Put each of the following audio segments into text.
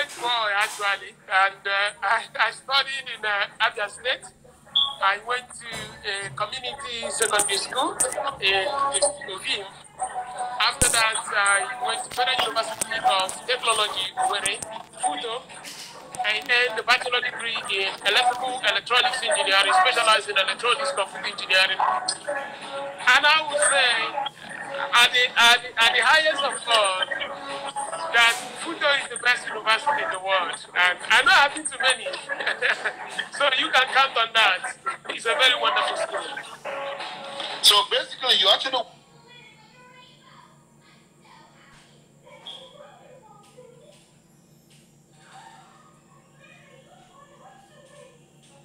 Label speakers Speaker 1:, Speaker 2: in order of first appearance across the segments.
Speaker 1: great boy, actually. And I studied in Abia State. I went to a community secondary school in Ovim. After that, I went to Federal University of Technology, Owerri, Futo. I earned a bachelor degree in electrical electronics engineering, specialized in electronics computer engineering. And I would say, at the highest of all, that Futo is the best university in the world. And I know I've been to many. So you can count on that. It's a very wonderful school.
Speaker 2: So basically, you actually...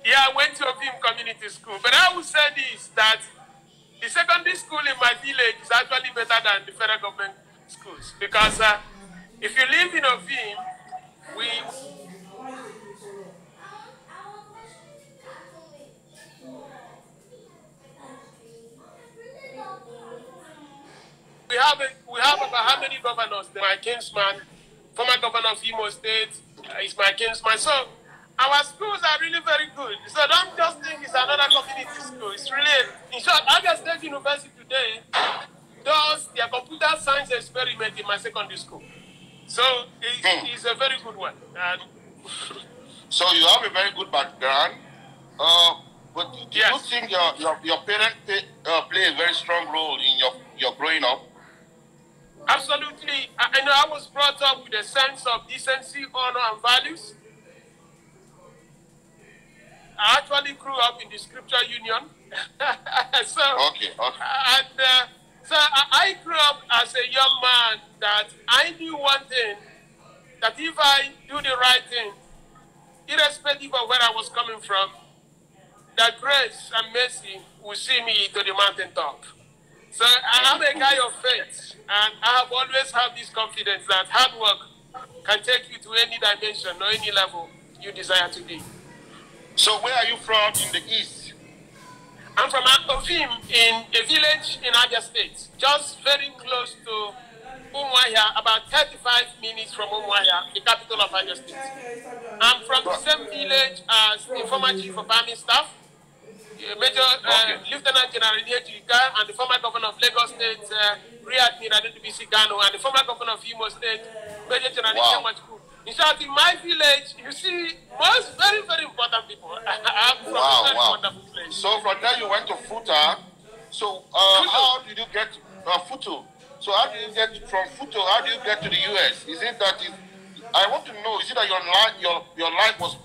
Speaker 1: Yeah, I went to a Ovim Community School. But I would say this, that the secondary school in my village is actually better than the federal government schools. Because if you live in Ovim, we have about how many governors? My kinsman, former governor of Imo State, is my kinsman. So our schools are really very good. So don't just think it's another community school. It's really, in short, Abia State University today does their computer science experiment in my secondary school. So it's a very good one. And
Speaker 2: so you have a very good background. But do you think your parents play a very strong role in your growing up?
Speaker 1: Absolutely. I know I was brought up with a sense of decency, honor, and values. I actually grew up in the Scripture Union. So I grew up as a young man that I knew one thing, that if I do the right thing, irrespective of where I was coming from, that grace and mercy will see me to the mountaintop. So I'm a guy of faith, and I have always had this confidence that hard work can take you to any dimension or any level you desire to be.
Speaker 2: So where are you from in the east?
Speaker 1: I'm from Ovim, in a village in Abia State, just very close to Umuahia, about 35 minutes from Umuahia, the capital of Abia State. I'm from the same village as the former chief of army staff, Major Lieutenant General Ekekwe, and the former governor of Lagos State, Ndubuisi, and the former governor of Imo State, Major General Ekekwe. In short, in my village, you see most very, very important people. I'm from a very wonderful place.
Speaker 2: So from there you went to Futa. So how did you get Futo? So how do you get from Futo? How do you get to the US? Is it that I want to know? Is it that your life was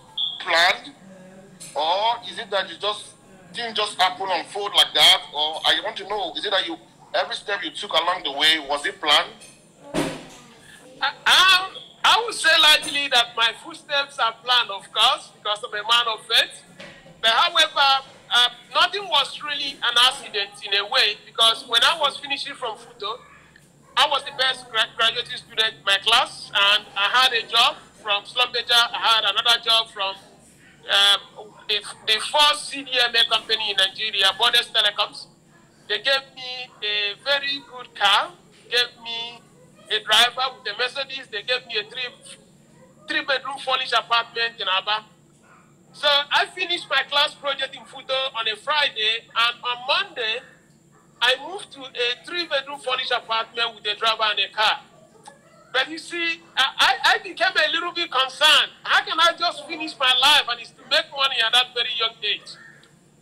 Speaker 2: planned, or is it that you didn't just happen unfold like that? Or I want to know, is it that every step you took along the way, was it planned?
Speaker 1: I would say likely that my footsteps are planned, of course, because I'm a man of faith. But however, nothing was really an accident in a way, because when I was finishing from Futo, I was the best graduating student in my class, and I had a job from Slumbeja. I had another job from the first CDMA company in Nigeria, Borders Telecoms. They gave me a very good car, gave me a driver with a Mercedes. They gave me a three-bedroom furnished apartment in Aba. So I finished my class project in Futo on a Friday, and on Monday, I moved to a three-bedroom furnished apartment with a driver and a car. But you see, I became a little bit concerned. How can I just finish my life and it's to make money at that very young age?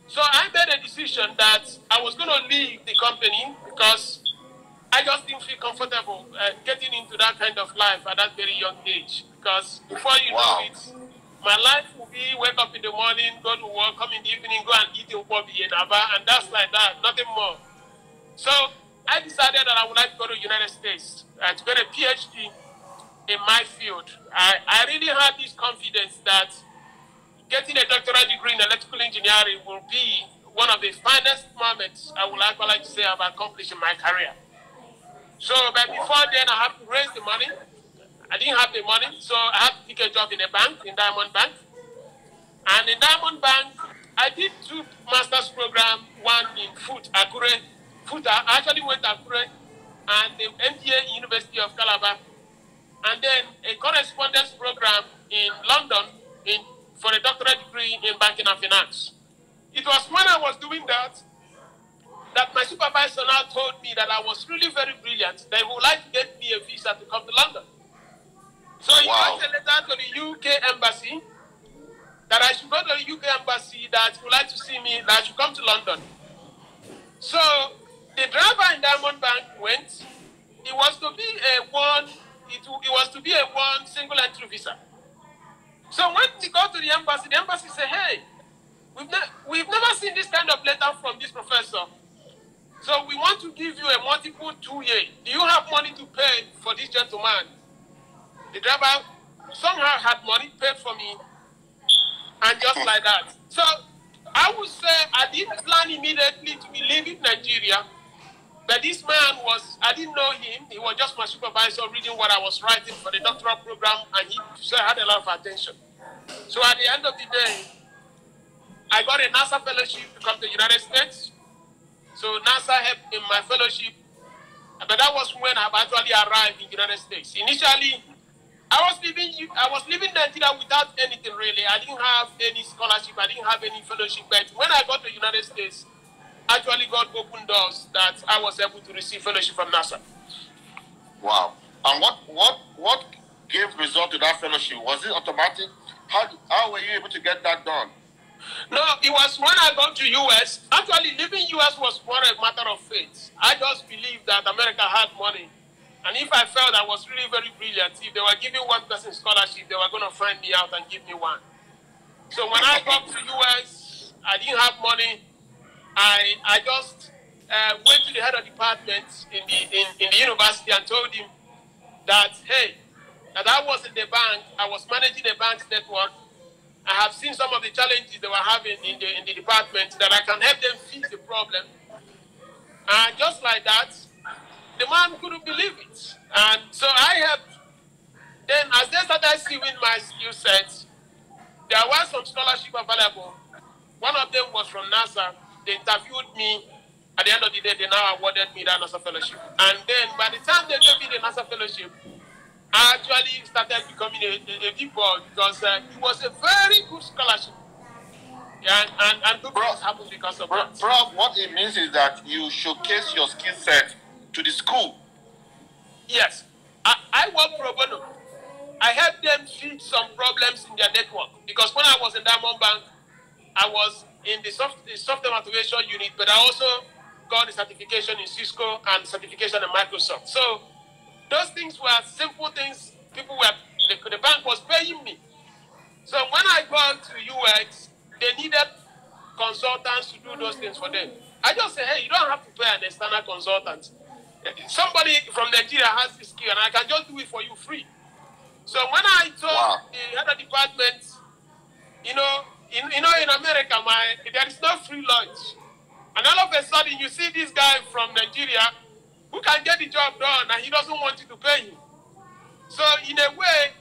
Speaker 1: So I made a decision that I was going to leave the company because I just didn't feel comfortable getting into that kind of life at that very young age. Because before you know it, my life will be wake up in the morning, go to work, come in the evening, go and eat in Kobe in Aba, and that's like that, nothing more. So I decided that I would like to go to the United States to get a PhD in my field. I really had this confidence that getting a doctoral degree in electrical engineering will be one of the finest moments I would like to say I've accomplished in my career. So, but before then, I have to raise the money. I didn't have the money, so I had to take a job in a bank, in Diamond Bank. And in Diamond Bank, I did 2 master's programs, one in Akure. I actually went to Akure, and the MBA University of Calabar. and then a correspondence program in London for a doctorate degree in banking and finance. It was when I was doing that my supervisor now told me that I was really very brilliant, that he would like to get me a visa to come to London. So he wrote a letter to the UK embassy that I should go to the UK embassy, that he would like to see me, that I should come to London. So the driver in Diamond Bank went. It was to be a one single entry visa. So when we go to the embassy said, hey, we've never seen this kind of letter from this professor. So we want to give you a multiple 2-year. Do you have money to pay for this gentleman? The driver somehow had money paid for me, and just like that. So I would say I didn't plan immediately to be leaving Nigeria, but this man I didn't know him. He was just my supervisor reading what I was writing for the doctoral program, and he had a lot of attention. So at the end of the day, I got a NASA fellowship to come to the United States. So NASA helped in my fellowship, but that was when I actually arrived in the United States. Initially, I was living Nigeria without anything really. I didn't have any scholarship, I didn't have any fellowship, but when I got to the United States, actually God opened doors that I was able to receive fellowship from NASA.
Speaker 2: Wow. And what gave result to that fellowship? Was it automatic? How were you able to get that done?
Speaker 1: No, it was when I got to US. Actually, leaving US was more a matter of faith. I just believed that America had money. And if I felt I was really very brilliant, if they were giving one person scholarship, they were going to find me out and give me one. So when I got to US, I didn't have money. I just went to the head of department in the university and told him that, hey, that I was in the bank, I was managing the bank's network. I have seen some of the challenges they were having in the department, that I can help them fix the problem. And just like that, the man couldn't believe it. And so I helped. Then as they started seeing my skill sets, there were some scholarship available. One of them was from NASA. They interviewed me. At the end of the day, they now awarded me that NASA fellowship. And then by the time they gave me the NASA fellowship, I actually started becoming a big boy, because it was a very good scholarship. Yeah, and good things happened because of that.
Speaker 2: Prof, what it means is that you showcase your skill set to the school.
Speaker 1: Yes. I work pro bono. I helped them fix some problems in their network, because when I was in Diamond Bank, I was in the software motivation unit, but I also got the certification in Cisco and certification in Microsoft. So those things were simple things. The bank was paying me. So when I got to UX, they needed consultants to do those things for them. I just said, hey, you don't have to pay an external consultant. Somebody from Nigeria has this skill, and I can just do it for you free. So when I told the head of department, in America, there is no free lunch. And all of a sudden, you see this guy from Nigeria who can get the job done, and he doesn't want you to pay him. So in a way,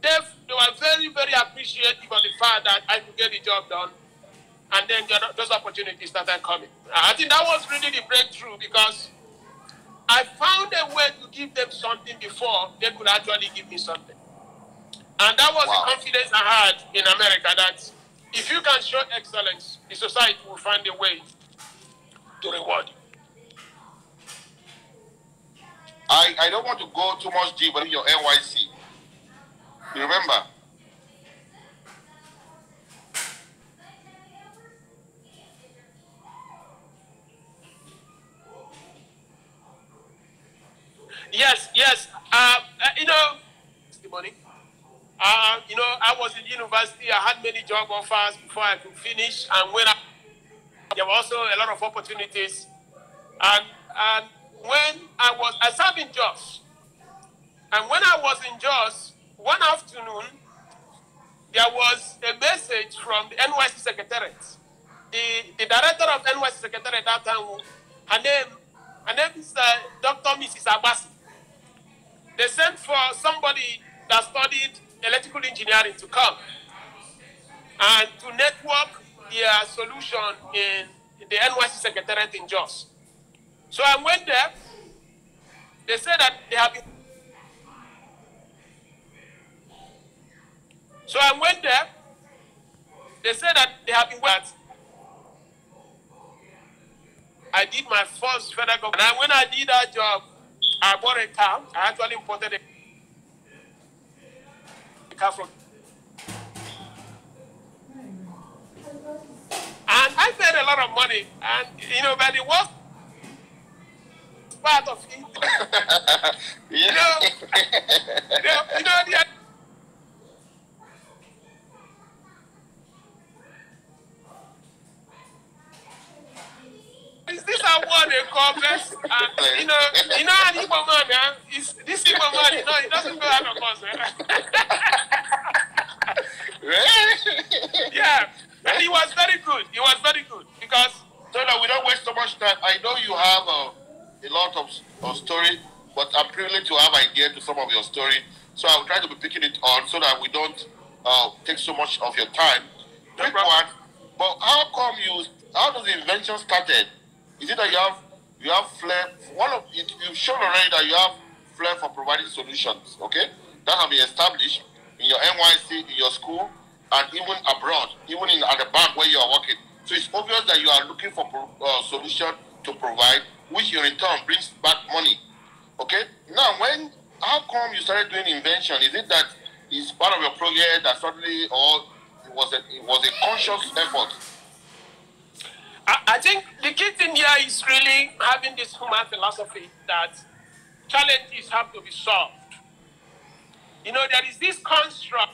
Speaker 1: they were very, very appreciative of the fact that I could get the job done. And then those opportunities started coming. I think that was really the breakthrough, because I found a way to give them something before they could actually give me something. And that was the confidence I had in America, that if you can show excellence, the society will find a way to reward you.
Speaker 2: I don't want to go too much deep in your NYC. You remember?
Speaker 1: Yes. The money. I was in university. I had many job offers before I could finish, and there were also a lot of opportunities. And when I served in Jos, and when I was in Jos, one afternoon, there was a message from the NYC Secretariat. The director of NYC Secretariat at that time, her name is Dr. Mrs. Abasi. They sent for somebody that studied electrical engineering to come and to network their solution in the NYC Secretariat in Jos. So I went there. They said that they have been So I went there. They said that they have been waiting. I did my first federal government. And when I did that job, I bought a car. I actually imported a car from. And I made a lot of money. And, you know, but the worst part of it, you know, is this award they call best? And, you know, an Igbo man, this Igbo man, you know, it doesn't go out of us, Yeah, and he was very good. He was very good because.
Speaker 2: So that we don't waste so much time. I know you have a lot of story, but I'm privileged to have idea to some of your story. So I'll try to be picking it on so that we don't take so much of your time. Quick one, but how does the invention started? Is it that you have flair? You've shown already that you have flair for providing solutions, okay? That have been established in your NYC, in your school, and even abroad, even at the bank where you are working. So it's obvious that you are looking for solution to provide, which in return brings back money. Okay? Now, how come you started doing invention? Is it that it's part of your project that suddenly, or it was a conscious effort?
Speaker 1: I think the key thing here is really having this human philosophy that challenges have to be solved. You know, there is this construct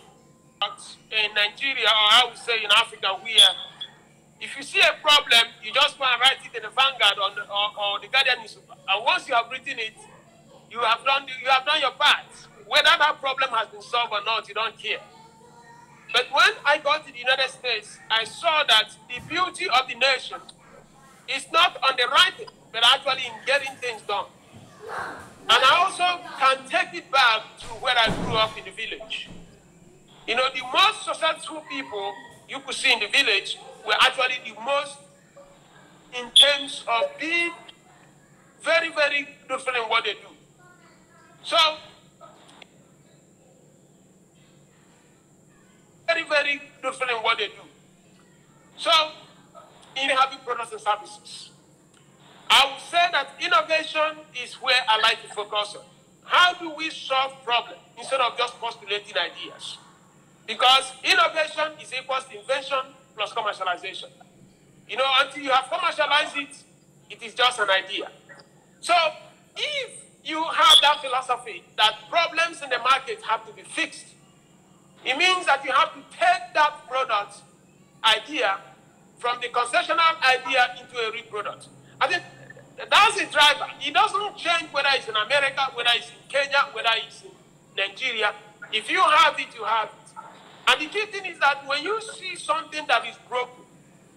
Speaker 1: in Nigeria, or I would say in Africa, where if you see a problem, you just go and write it in the Vanguard or the Guardian newspaper. And once you have written it, you have done your part. Whether that problem has been solved or not, you don't care. But when I got to the United States, I saw that the beauty of the nation is not on the writing, but actually in getting things done. And I also can take it back to where I grew up in the village. You know, the most successful people you could see in the village were actually the most in terms of being very, very different in what they do. So, very, very different in what they do. So, in having products and services, I would say that innovation is where I like to focus on. How do we solve problems instead of just postulating ideas? Because innovation is equals to invention plus commercialization. You know, until you have commercialized it, it is just an idea. So, if you have that philosophy that problems in the market have to be fixed, it means that you have to take that product idea from the conceptual idea into a real product. I think that's the driver. It doesn't change whether it's in America, whether it's in Kenya, whether it's in Nigeria. If you have it, you have it. And the key thing is that when you see something that is broken,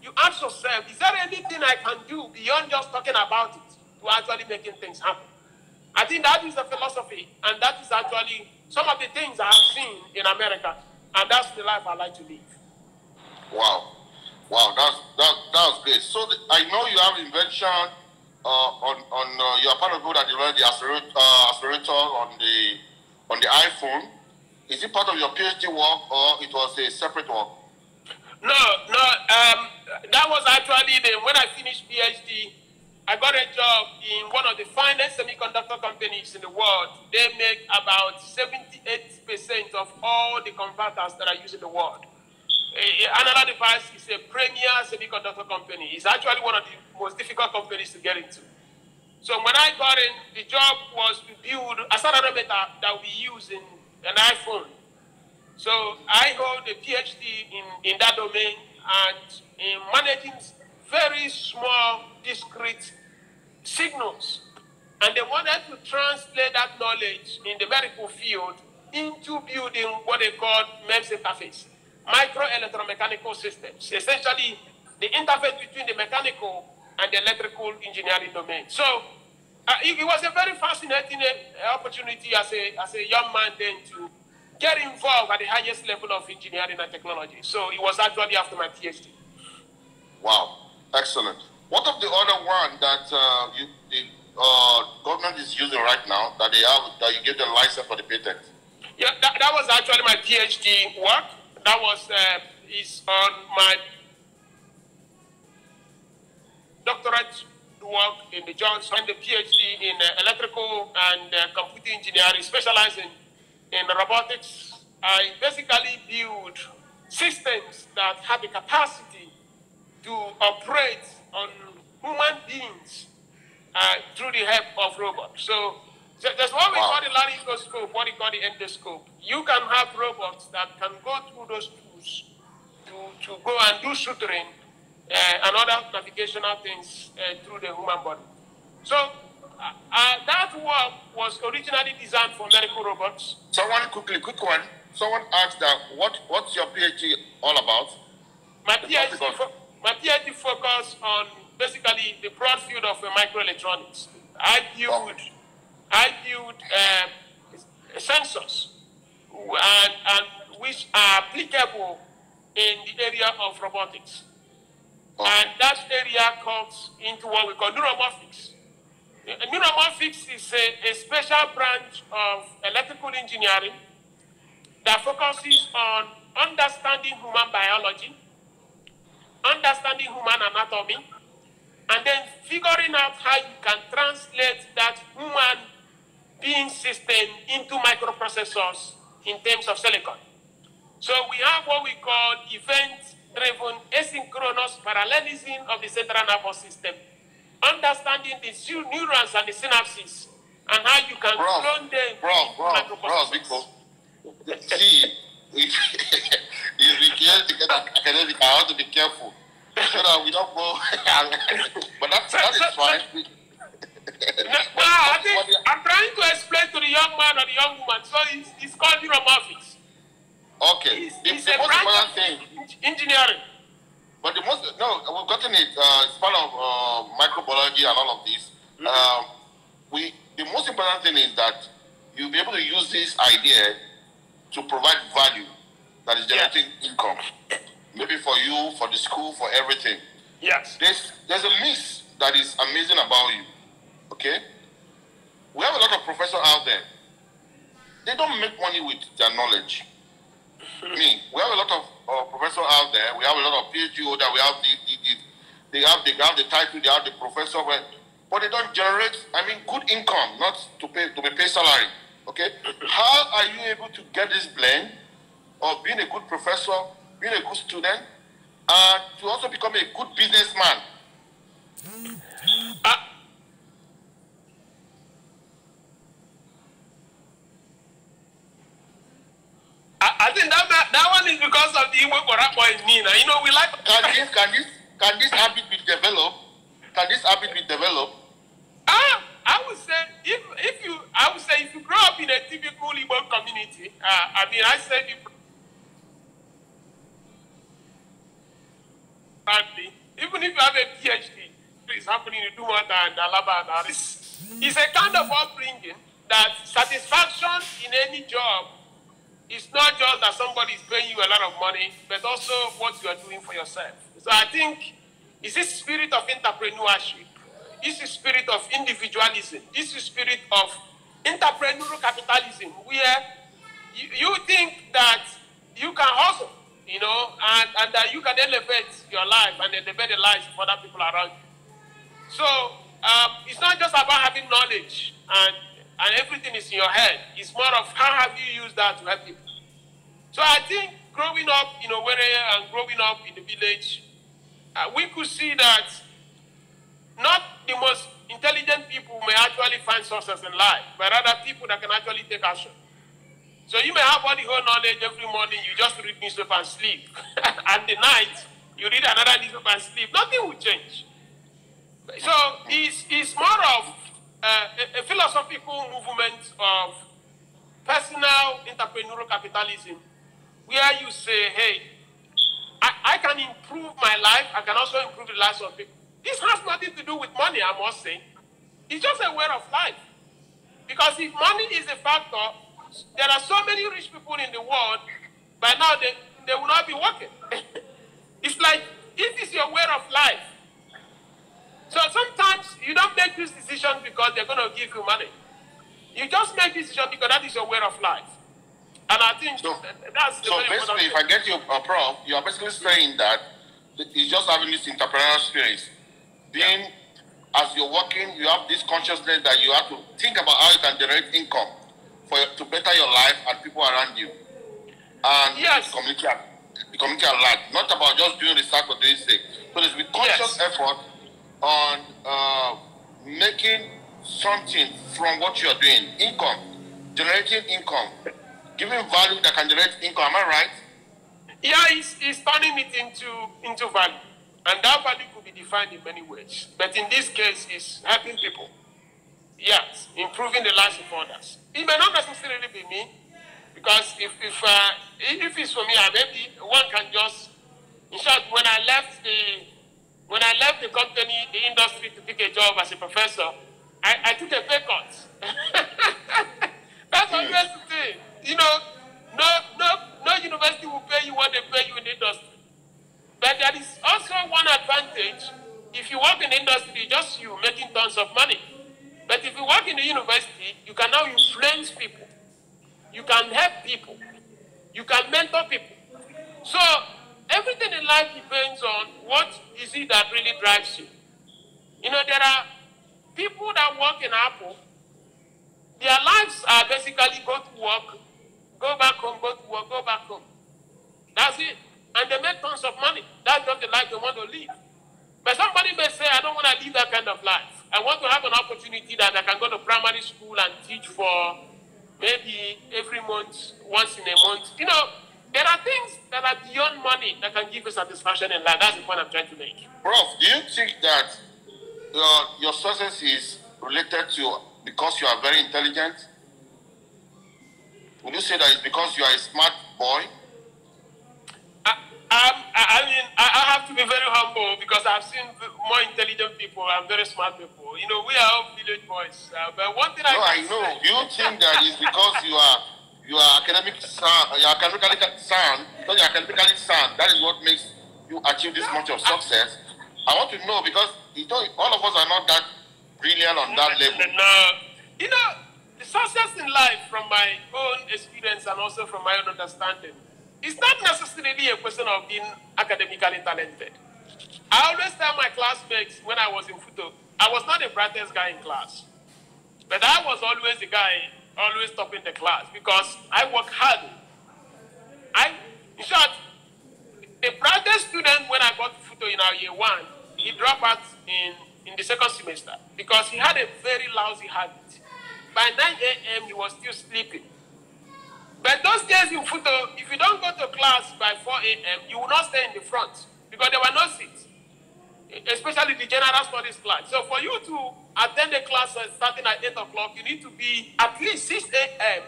Speaker 1: you ask yourself, is there anything I can do beyond just talking about it to actually making things happen? I think that is the philosophy, and that is actually some of the things I have seen in America, and that's the life I like to live.
Speaker 2: Wow. Wow, that's great. So I know you have invention you are part of people that developed the accelerator on the iPhone. Is it part of your PhD work or it was a separate work?
Speaker 1: No. That was actually when I finished PhD, I got a job in one of the finest semiconductor companies in the world. They make about 78% of all the converters that are used in the world. Analog Device is a premier semiconductor company. It's actually one of the most difficult companies to get into. So when I got in, the job was to build a accelerometer that we use in an iPhone. So I hold a PhD in that domain and in managing very small, discrete signals. And they wanted to translate that knowledge in the medical field into building what they call MEMS interface. Micro-electromechanical systems, essentially the interface between the mechanical and the electrical engineering domain. So it was a very fascinating opportunity as a young man then to get involved at the highest level of engineering and technology. So it was actually after my PhD.
Speaker 2: Wow, excellent. What of the other one that the government is using right now that you get the license for the patent?
Speaker 1: Yeah, that was actually my PhD work. That was is on my doctorate work in the Johnson, and the PhD in electrical and computer engineering, specializing in robotics. I basically build systems that have the capacity to operate on human beings through the help of robots. So there's what we call the laryngoscope, what we call the endoscope. You can have robots that can go through those tools to go and do suturing and other navigational things through the human body. So that work was originally designed for medical robots.
Speaker 2: Someone quick one. Someone asked that what's your PhD all about?
Speaker 1: My PhD focused on basically the broad field of microelectronics. I build sensors and which are applicable in the area of robotics. And that area comes into what we call neuromorphics. Neuromorphics is a special branch of electrical engineering that focuses on understanding human biology, understanding human anatomy, and then figuring out how you can translate that human being system into microprocessors in terms of silicon. So we have what we call event-driven asynchronous parallelism of the central nervous system, understanding the neurons and the synapses, and how you can clone them into microprocessors.
Speaker 2: See, if we can't get academic, I have to be careful so that we don't go. But that is fine.
Speaker 1: I think I'm trying to explain to the young man or the young woman. So it's called neuromorphics.
Speaker 2: Okay.
Speaker 1: It's a most important thing. Engineering.
Speaker 2: But we've gotten it. It's part of microbiology and all of this. The most important thing is that you'll be able to use this idea to provide value that is generating income. Maybe for you, for the school, for everything.
Speaker 1: Yes.
Speaker 2: There's a myth that is amazing about you. Okay? We have a lot of professors out there. They don't make money with their knowledge. We have a lot of professors out there. We have a lot of PhD holders. We have they have the title, they have the professor, but they don't generate, good income, not to be paid salary. Okay? How are you able to get this blend of being a good professor, being a good student, and to also become a good businessman?
Speaker 1: I think that one is because of the Igbo Korapo in me. You know, we like.
Speaker 2: Can this habit be developed? Can this habit be developed?
Speaker 1: I would say if you grow up in a typical Igbo community, I said it proudly. Even if you have a PhD, it's happening in Dumata and Alaba and Aris. It's a kind of upbringing that satisfaction in any job is not just that somebody is paying you a lot of money, but also what you are doing for yourself. So I think it's this spirit of entrepreneurship. This is spirit of individualism. This is spirit of entrepreneurial capitalism, where you think that you can hustle, and that you can elevate your life and elevate the lives of other people around you. So it's not just about having knowledge and everything is in your head. It's more of how have you used that to help people. So I think growing up in Owerri and growing up in the village, we could see that not the most intelligent people may actually find success in life, but rather people that can actually take action. So you may have all the whole knowledge every morning, you just read newspaper and sleep. And the night, you read another newspaper and sleep. Nothing will change. So it's more of a philosophical movement of personal entrepreneurial capitalism, where you say, hey, I can improve my life, I can also improve the lives of people. This has nothing to do with money, I must say. It's just a way of life. Because if money is a factor, there are so many rich people in the world, by now they will not be working. It's like, if it's your way of life. So sometimes you don't make this decision because they're going to give you money. You just make this decision because that is your way of life. And I think
Speaker 2: So,
Speaker 1: that's the
Speaker 2: so
Speaker 1: very
Speaker 2: basically, if
Speaker 1: important
Speaker 2: I get you, Prof, you are basically saying that it's just having this entrepreneurial spirit. Being, as you're working, you have this consciousness that you have to think about how you can generate income to better your life and people around you. And
Speaker 1: Yes.
Speaker 2: the community at large. Not about just doing research for doing sake. So there's been conscious effort on making something from what you're doing. Income. Generating income. Giving value that can generate income. Am I right?
Speaker 1: Yeah, it's turning it into value. And that value could be defined in many ways. But in this case, it's helping people. Yes, improving the lives of others. It may not necessarily be me, because if it's for me, maybe one can just, in short, when I left the company, the industry to take a job as a professor, I took a pay cut. That's always the thing. You know, no university will pay you what they pay you in the industry. But there is also one advantage. If you work in the industry, just you making tons of money. But if you work in the university, you can now influence people. You can help people. You can mentor people. So everything in life depends on what is it that really drives you. You know, there are people that work in Apple. Their lives are basically go to work, go back home, go to work, go back home. That's it. And they make tons of money. That's not the life they want to live. But somebody may say, I don't want to live that kind of life. I want to have an opportunity that I can go to primary school and teach for maybe every month, once in a month. You know, there are things that are beyond money that can give you satisfaction in life. That's the point I'm trying to make.
Speaker 2: Prof, do you think that your success is related to because you are very intelligent? Would you say that it's because you are a smart boy?
Speaker 1: I mean, I have to be very humble because I've seen more intelligent people and very smart people. You know, we are all village boys. But one thing
Speaker 2: I know. Do you think that it's because you are academically sound, because you're academically sound, that is what makes you achieve this much of success? I want to know because you know all of us are not that brilliant on that level.
Speaker 1: No. You know, the success in life from my own experience and also from my own understanding, it's not necessarily a question of being academically talented. I always tell my classmates when I was in Futo, I was not the brightest guy in class. But I was always the guy always topping the class because I work hard. In short, the brightest student when I got to Futo in our year 1, he dropped out in the second semester because he had a very lousy habit. By 9 a.m. he was still sleeping. But those days in Futo, if you don't go to class by 4 a.m., you will not stay in the front because there were no seats, especially the general studies class. So for you to attend the class starting at 8 o'clock, you need to be at least 6 a.m.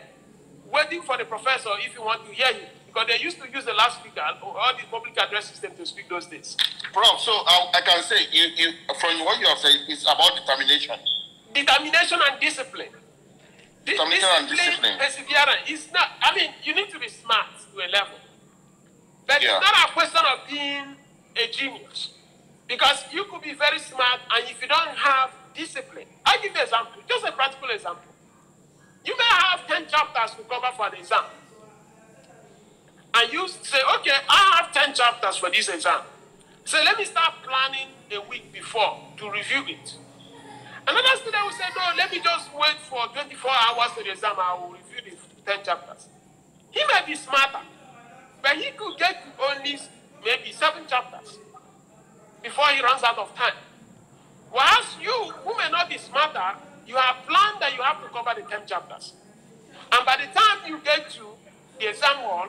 Speaker 1: waiting for the professor if you want to hear him. Because they used to use the loudspeaker or the public address system to speak those days.
Speaker 2: Prof, so I can say, from what you have said, it's about determination.
Speaker 1: Determination and discipline.
Speaker 2: Determination and discipline.
Speaker 1: Perseverance. It's not, I mean, you need to be smart to a level. But it's not a question of being a genius. Because you could be very smart, and if you don't have discipline, I'll give you an example, just a practical example. You may have 10 chapters to cover for an exam. And you say, okay, I have 10 chapters for this exam. So let me start planning a week before to review it. Another student will say, no, let me just wait for 24 hours to the exam. I will review the 10 chapters. He may be smarter, but he could get only maybe 7 chapters before he runs out of time. Whereas you, who may not be smarter, you have planned that you have to cover the 10 chapters. And by the time you get to the exam hall,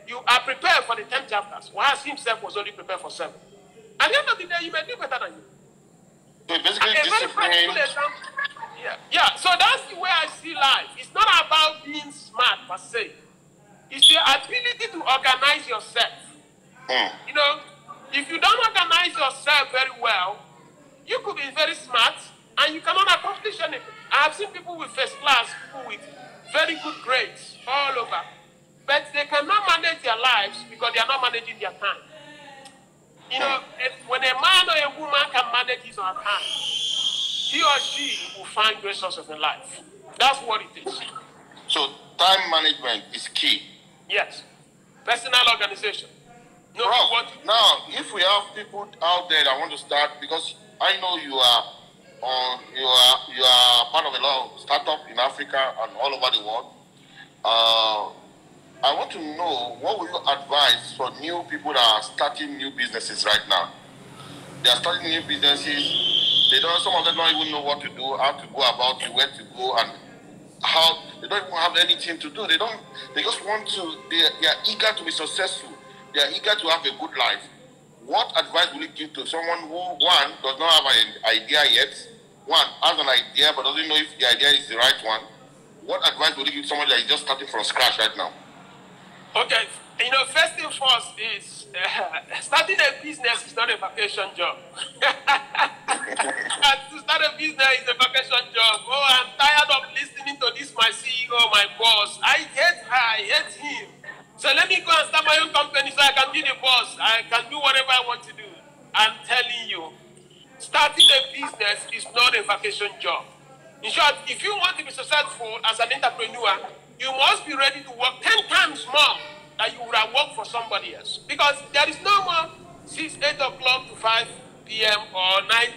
Speaker 1: you are prepared for the 10 chapters, whereas himself was only prepared for 7. At the end of the day, you may do better than you.
Speaker 2: So basically, discipline.
Speaker 1: Yeah, so that's the way I see life. It's not about being smart per se. It's the ability to organize yourself. You know, if you don't organize yourself very well, you could be very smart and you cannot accomplish anything. I have seen people with first class, people with very good grades all over. But they cannot manage their lives because they are not managing their time. You know, when a man or a woman can manage his or her time, he or she will find great success in life. That's what it is.
Speaker 2: So time management is key.
Speaker 1: Yes. Personal organization. No,
Speaker 2: Prof, now, if we have people out there that want to start, because I know you are part of a lot of startups in Africa and all over the world. I want to know, what would you advise for new people that are starting new businesses right now? They are starting new businesses. Some of them don't even know what to do, how to go about it, where to go, and how they don't even have anything to do. They just want to, they are eager to be successful. They are eager to have a good life. What advice will you give to someone who, one, does not have an idea yet, one, has an idea but doesn't know if the idea is the right one? What advice will you give someone that is just starting from scratch right now?
Speaker 1: Okay, first thing first is starting a business is not a vacation job. To start a business is a vacation job. Oh, I'm tired of listening to this, my CEO, my boss. I hate her, I hate him. So let me go and start my own company so I can be the boss. I can do whatever I want to do. I'm telling you, starting a business is not a vacation job. In short, if you want to be successful as an entrepreneur, you must be ready to work 10 times more than you would have worked for somebody else. Because there is no more 8 o'clock to 5 p.m. or 9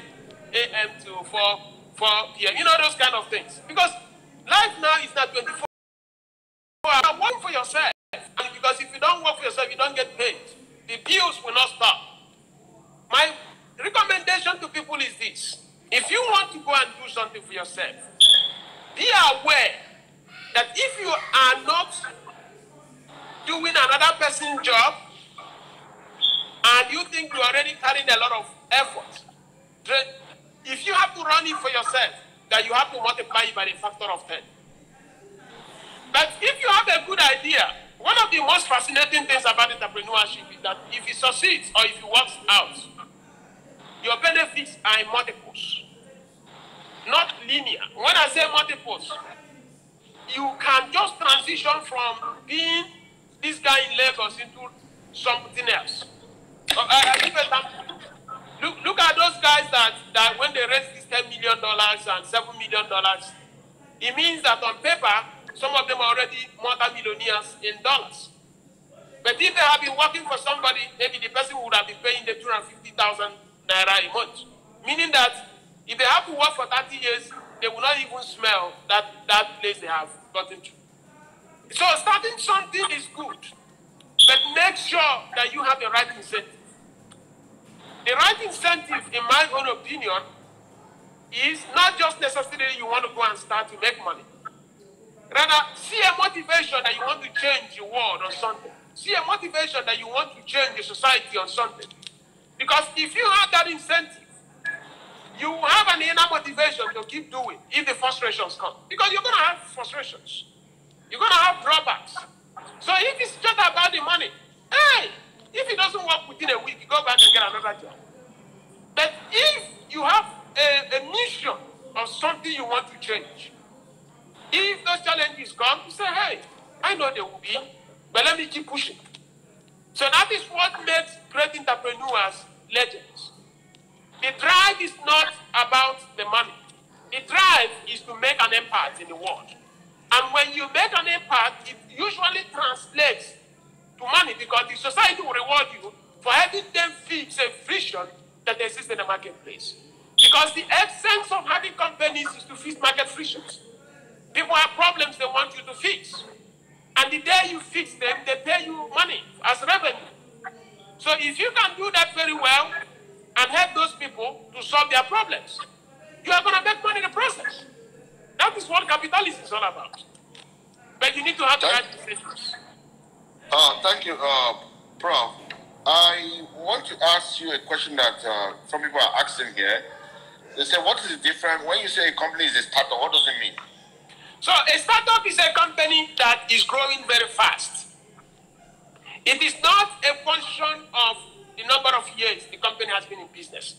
Speaker 1: a.m. to 4 p.m. You know, those kind of things. Because life now is not 24 hours. Work for yourself. And because if you don't work for yourself, you don't get paid. The bills will not stop. My recommendation to people is this. If you want to go and do something for yourself, be aware that if you are not doing another person's job and you think you're already carrying a lot of effort, if you have to run it for yourself, then you have to multiply it by the factor of 10. But if you have a good idea, one of the most fascinating things about entrepreneurship is that if it succeeds or if it works out, your benefits are in multiples, not linear. When I say multiples, you can just transition from being this guy in Lagos into something else. Look at those guys that when they raise this $10 million and $7 million, it means that on paper, some of them are already multi-millionaires in dollars. But if they have been working for somebody, maybe the person would have been paying the 250,000 naira a month. Meaning that if they have to work for 30 years, they will not even smell that place they have gotten to. So starting something is good, but make sure that you have the right incentive. The right incentive, in my own opinion, is not just necessarily you want to go and start to make money. Rather, see a motivation that you want to change the world on something. See a motivation that you want to change the society on something. Because if you have that incentive, you have an inner motivation to keep doing if the frustrations come. Because you're going to have frustrations. You're going to have drawbacks. So if it's just about the money, hey, if it doesn't work within a week, you go back and get another job. But if you have a mission or something you want to change, if those challenges come, you say, hey, I know they will be, but let me keep pushing. So that is what makes great entrepreneurs legends. The drive is not about the money. The drive is to make an impact in the world. And when you make an impact, it usually translates to money because the society will reward you for having them fix a friction that exists in the marketplace. Because the essence of having companies is to fix market frictions. People have problems they want you to fix. And the day you fix them, they pay you money as revenue. So if you can do that very well and help those people to solve their problems, you are going to make money in the process. That is what capitalism is all about. But you need to have the right decisions.
Speaker 2: Thank you, Prof. I want to ask you a question that some people are asking here. They say, what is the difference? When you say a company is a startup, what does it mean?
Speaker 1: So a startup is a company that is growing very fast. It is not a function of the number of years the company has been in business.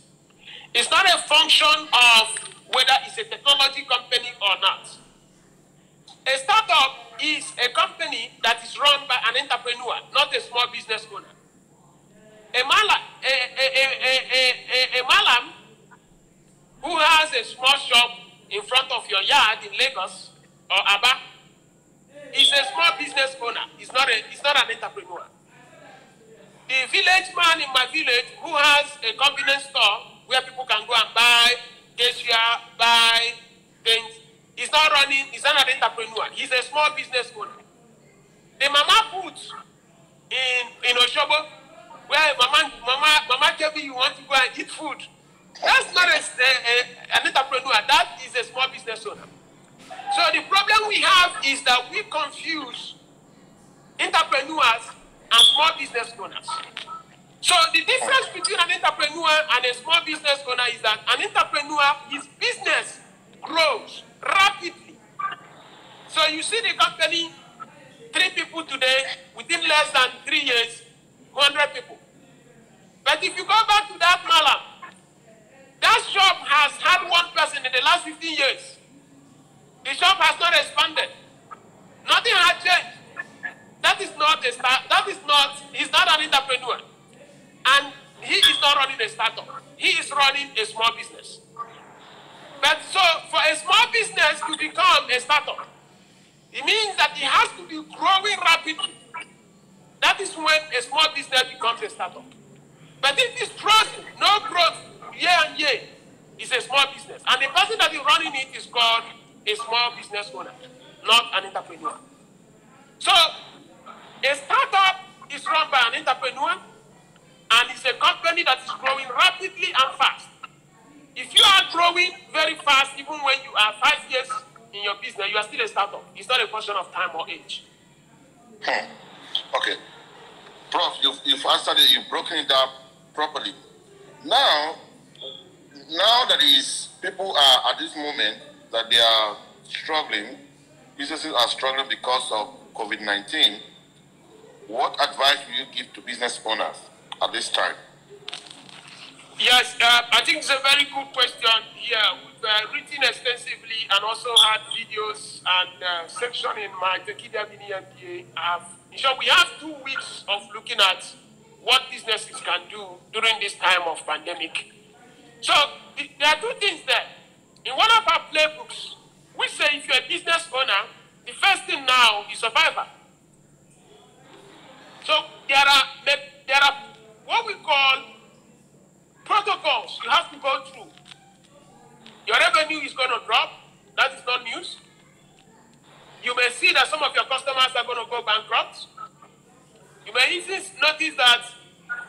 Speaker 1: It's not a function of whether it's a technology company or not. A startup is a company that is run by an entrepreneur, not a small business owner. A malam who has a small shop in front of your yard in Lagos or Aba is a small business owner. It's not in my village who has a convenience store where people can go and buy cashier, buy things. He's not running, he's not an entrepreneur. He's a small business owner. The mama puts in Oshobo, where mama tell me you want to go and eat food. That's not an entrepreneur. That is a small business owner. So the problem we have is that we confuse entrepreneurs and small business owners. So the difference between an entrepreneur and a small business owner is that an entrepreneur, his business grows rapidly. So you see the company, 3 people today, within less than 3 years, 100 people. But if you go back to that Malam, that shop has had 1 person in the last 15 years. The shop has not expanded. Nothing has changed. That is not a start. He's not an entrepreneur. And he is not running a startup. He is running a small business. But so for a small business to become a startup, it means that it has to be growing rapidly. That is when a small business becomes a startup. But if it's growth, no growth, year and year, it's a small business. And the person that is running it is called a small business owner, not an entrepreneur. So a startup is run by an entrepreneur, and it's a company that is growing rapidly and fast. If you are growing very fast, even when you are 5 years in your business, you are still a startup. It's not a question of time or age.
Speaker 2: Okay. Prof, you've answered it, you've broken it up properly. Now that people are at this moment that they are struggling, businesses are struggling because of COVID-19, what advice will you give to business owners at this time?
Speaker 1: Yes, I think it's a very good question here. We've written extensively and also had videos and section in my Tekidia Mini MPA. In short, we have 2 weeks of looking at what businesses can do during this time of pandemic. So there are 2 things there. In one of our playbooks, we say if you're a business owner, the first thing now is survival. So there are what we call protocols you have to go through. Your revenue is going to drop. That is not news. You may see that some of your customers are going to go bankrupt. You may even notice that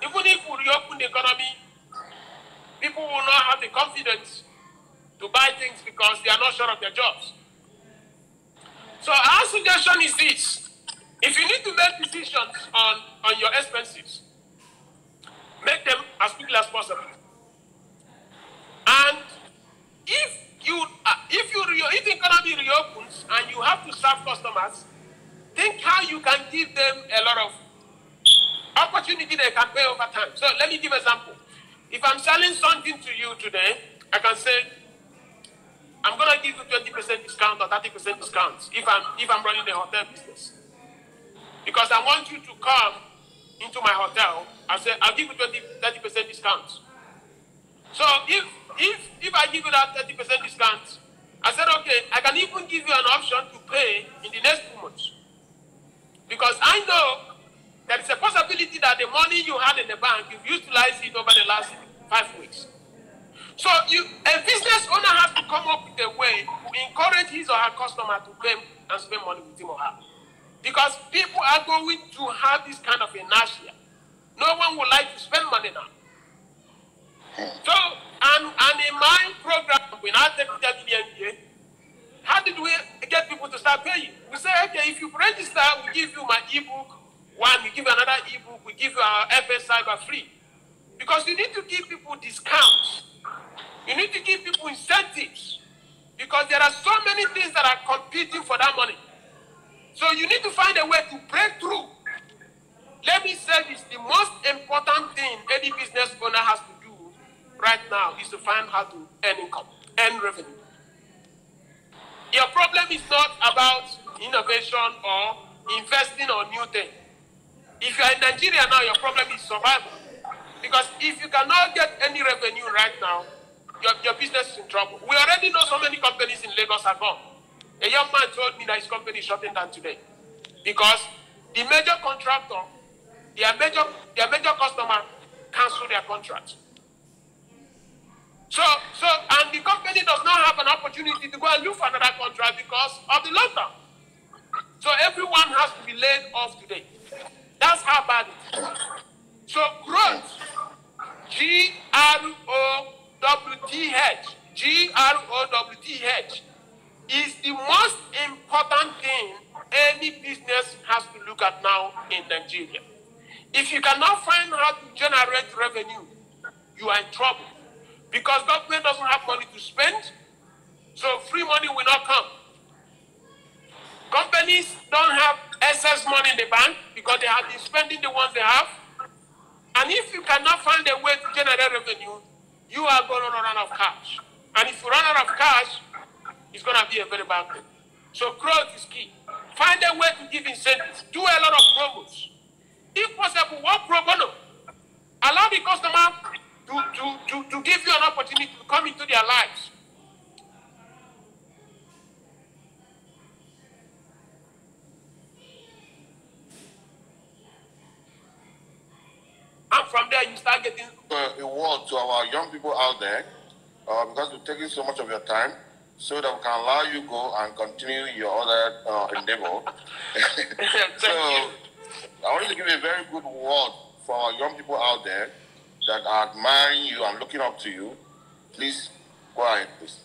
Speaker 1: even if we reopen the economy, people will not have the confidence to buy things because they are not sure of their jobs. So our suggestion is this. If you need to make decisions on your expenses, make them as quickly as possible. And if the economy reopens and you have to serve customers, think how you can give them a lot of opportunity they can pay over time. So let me give an example. If I'm selling something to you today, I can say, I'm going to give you 20% discount or 30% discount if I'm running the hotel business. Because I want you to come into my hotel, I say, I'll give you 30% discount. So if I give you that 30% discount, I said, okay, I can even give you an option to pay in the next 2 months. Because I know there is a possibility that the money you had in the bank, you've utilized it over the last 5 weeks. So a business owner has to come up with a way to encourage his or her customer to pay and spend money with him or her. Because people are going to have this kind of inertia. No one would like to spend money now. So, and in my program, when I take the MBA, how did we get people to start paying? We say, okay, if you register, we give you my ebook. One, we give you another ebook. We give you our FS Cyber free. Because you need to give people discounts. You need to give people incentives. Because there are so many things that are competing for that money. So you need to find a way to break through. Let me say this, the most important thing any business owner has to do right now is to find how to earn income, earn revenue. Your problem is not about innovation or investing on new things. If you are in Nigeria now, your problem is survival. Because if you cannot get any revenue right now, your business is in trouble. We already know so many companies in Lagos are gone. A young man told me that his company is shutting down today. Because the major contractor, their major customer, cancel their contract. And the company does not have an opportunity to go and look for another contract because of the lockdown. So everyone has to be laid off today. That's how bad it is. So growth, Growth, is the most important thing any business has to look at now in Nigeria. If you cannot find how to generate revenue, you are in trouble. Because government doesn't have money to spend, so free money will not come. Companies don't have excess money in the bank because they have been spending the ones they have. And if you cannot find a way to generate revenue, you are going to run out of cash. And if you run out of cash, it's going to be a very bad thing. So growth is key. Find a way to give incentives. Do a lot of promos. If possible, work pro bono. Allow the customer to give you an opportunity to come into their lives. And from there, you start getting
Speaker 2: a word to our young people out there, because we're taking so much of your time, so that we can allow you go and continue your other endeavor. So, I want to give you a very good word for our young people out there that are admiring you and looking up to you. Please go ahead, please.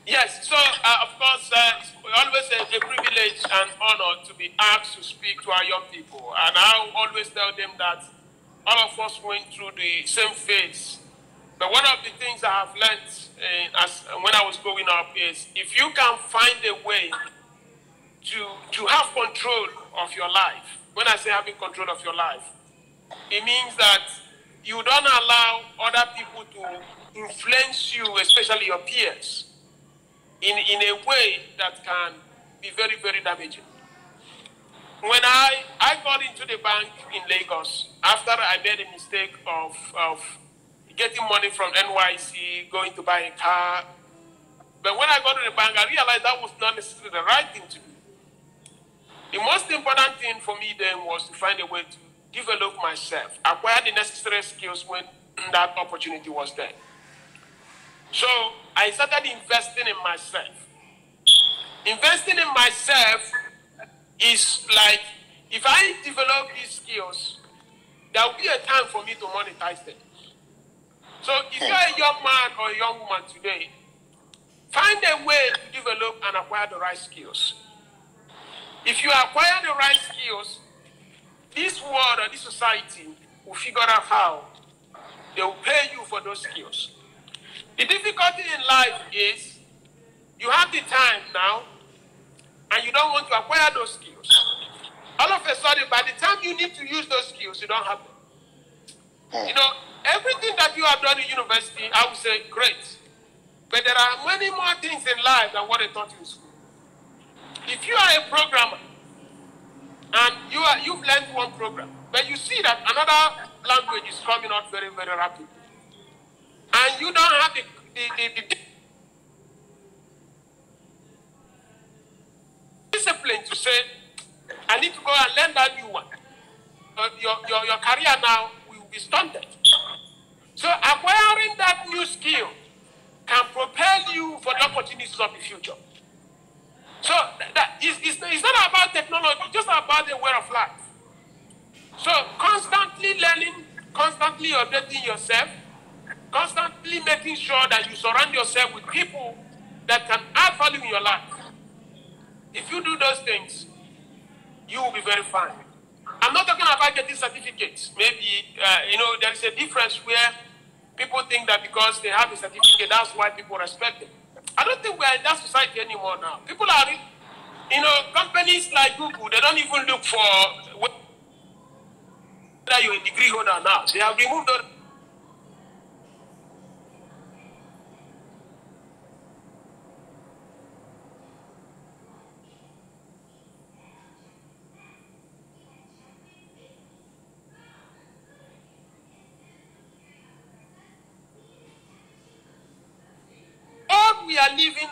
Speaker 1: Yes, so of course, it's always a privilege and honor to be asked to speak to our young people. And I always tell them that all of us went through the same phase. But one of the things I have learned when I was growing up is if you can find a way to have control of your life, when I say having control of your life, it means that you don't allow other people to influence you, especially your peers, in a way that can be very, very damaging. When I got into the bank in Lagos, after I made a mistake of getting money from NYC, going to buy a car, but when I got to the bank, I realized that was not necessarily the right thing to do. The most important thing for me then was to find a way to develop myself, acquire the necessary skills when that opportunity was there. So I started investing in myself. Investing in myself is like, if I develop these skills, there will be a time for me to monetize them. So if you're a young man or a young woman today, find a way to develop and acquire the right skills. If you acquire the right skills, this world or this society will figure out how they will pay you for those skills. The difficulty in life is you have the time now and you don't want to acquire those skills. All of a sudden, by the time you need to use those skills, you don't have them. You know, everything that you have done in university, I would say, great. But there are many more things in life than what they taught you in school. If you are a programmer and you've learned one program, but you see that another language is coming out very, very rapidly, and you don't have the discipline to say, I need to go and learn that new one. Your career now will be stunted. So acquiring that new skill can propel you for the opportunities of the future. So it's not about technology, just about the way of life. So constantly learning, constantly updating yourself, constantly making sure that you surround yourself with people that can add value in your life. If you do those things, you will be very fine. I'm not talking about getting certificates. Maybe, there is a difference where people think that because they have a certificate, that's why people respect them. I don't think we're in that society anymore now. People are, companies like Google, they don't even look for whether you're a degree holder now. They have removed those. All we are living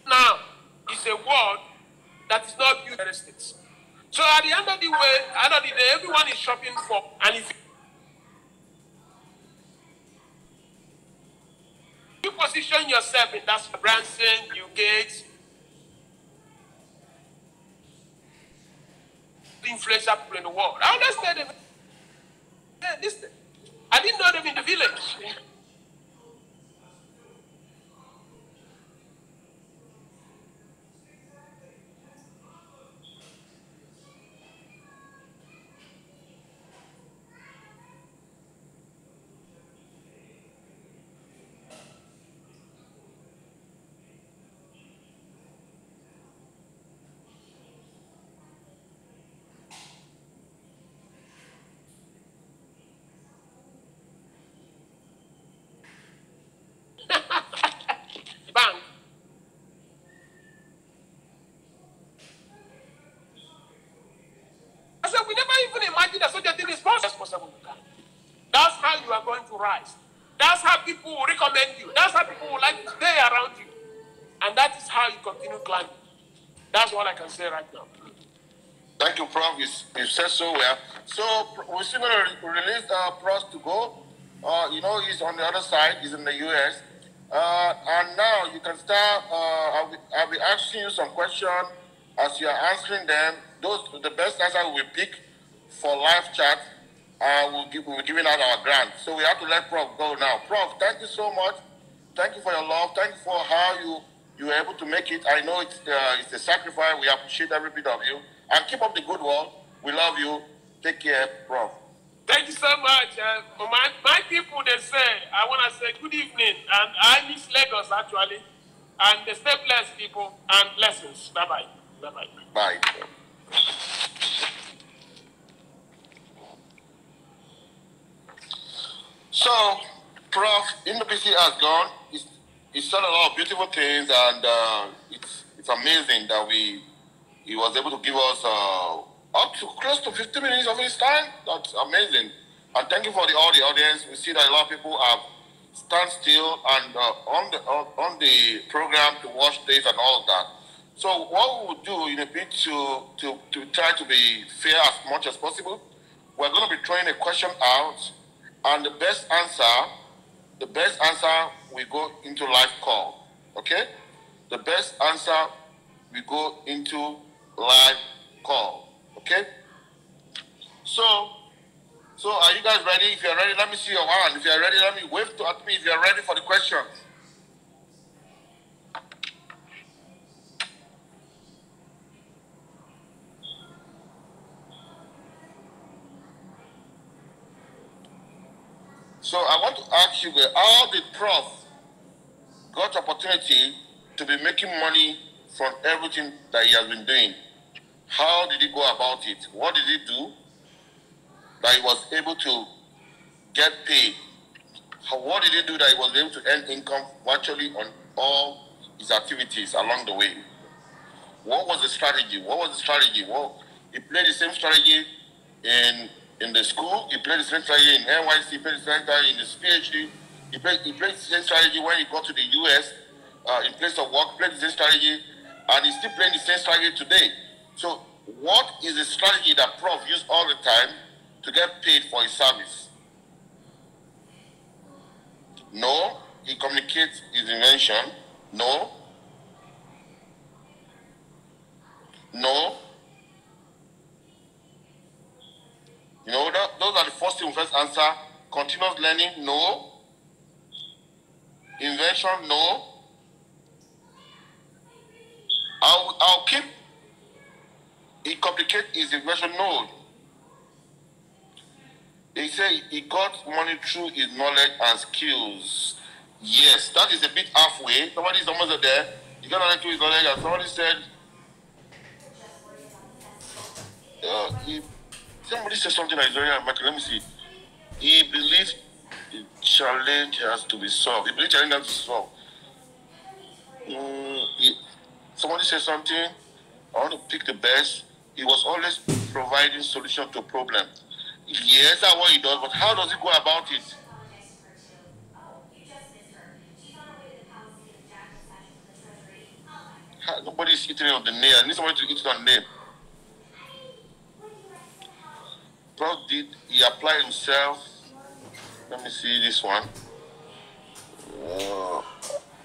Speaker 1: now is a world that is not built on States. So at the end of the day, everyone is shopping for, and if you position yourself in that Branson, Bill Gates, influential people in the world, I understand them. Yeah, listen, I didn't know them in the village. Bang. I said, we never even imagined that such a thing is possible. That's how you are going to rise. That's how people will recommend you. That's how people will like to stay around you. And that is how you continue climbing. That's what I can say right now.
Speaker 2: Thank you, Prof. You said so well. So we're still going to release Prof to go. He's on the other side. He's in the U.S. And now you can start. I'll be asking you some questions. As you are answering them, the best answer we will pick for live chat. We'll be giving out our grant. So we have to let Prof go now. Prof, thank you so much. Thank you for your love. Thank you for how you were able to make it. I know it's a sacrifice. We appreciate every bit of you. And keep up the good work. We love you. Take care, Prof.
Speaker 1: Thank you so much. My people, they say, I want to say good evening. And I miss Lagos, actually. And they stay blessed, people. And blessings. Bye-bye. Bye-bye.
Speaker 2: Bye. So, Prof, Ndubuisi has gone. He's said a lot of beautiful things, and it's amazing that he was able to give us up to close to 50 minutes of his time. That's amazing. And thank you for all the audience. We see that a lot of people have stand still and on the program to watch this and all of that. So what we will do in a bit to try to be fair as much as possible, we're going to be throwing a question out, and the best answer we go into live call. Okay? The best answer we go into live call. Okay? So are you guys ready? If you're ready, let me see your hand. If you're ready, let me wave at me if you're ready for the questions. So I want to ask you, how did Prof got opportunity to be making money from everything that he has been doing? How did he go about it? What did he do that he was able to get paid? What did he do that he was able to earn income virtually on all his activities along the way? What was the strategy? Well, he played the same strategy in the school. He played the same strategy in NYC. He played the same strategy in his PhD. He played the same strategy when he got to the US in place of work. He played the same strategy, and he's still playing the same strategy today. So what is the strategy that Prof used all the time to get paid for his service? No. He communicates his invention. No. Those are the first things we first answer. Continuous learning, no. Invention, no. I'll keep. He complicates his invention, no. They say he got money through his knowledge and skills. Yes, that is a bit halfway. Somebody's almost there. He got knowledge through his knowledge, and somebody said, somebody said something that is very important. Let me see. He believes the challenge has to be solved. He believes the challenge has to be solved. Somebody said something. I want to pick the best. He was always providing solution to a problem. Yes, that's what he does, but how does he go about it? Nobody's eating on the nail. I need somebody to eat it on the nail. Prof did, he applied himself. Let me see this one.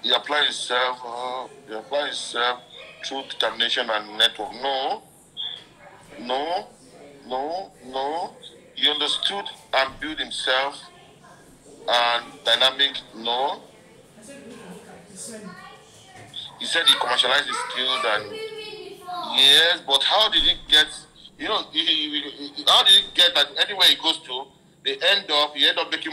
Speaker 2: He applied himself. Through determination and network. No. He understood and built himself and dynamic. No. He said he commercialized his skills and yes, but how did he get? How did he get that? Anywhere he goes to, he end up making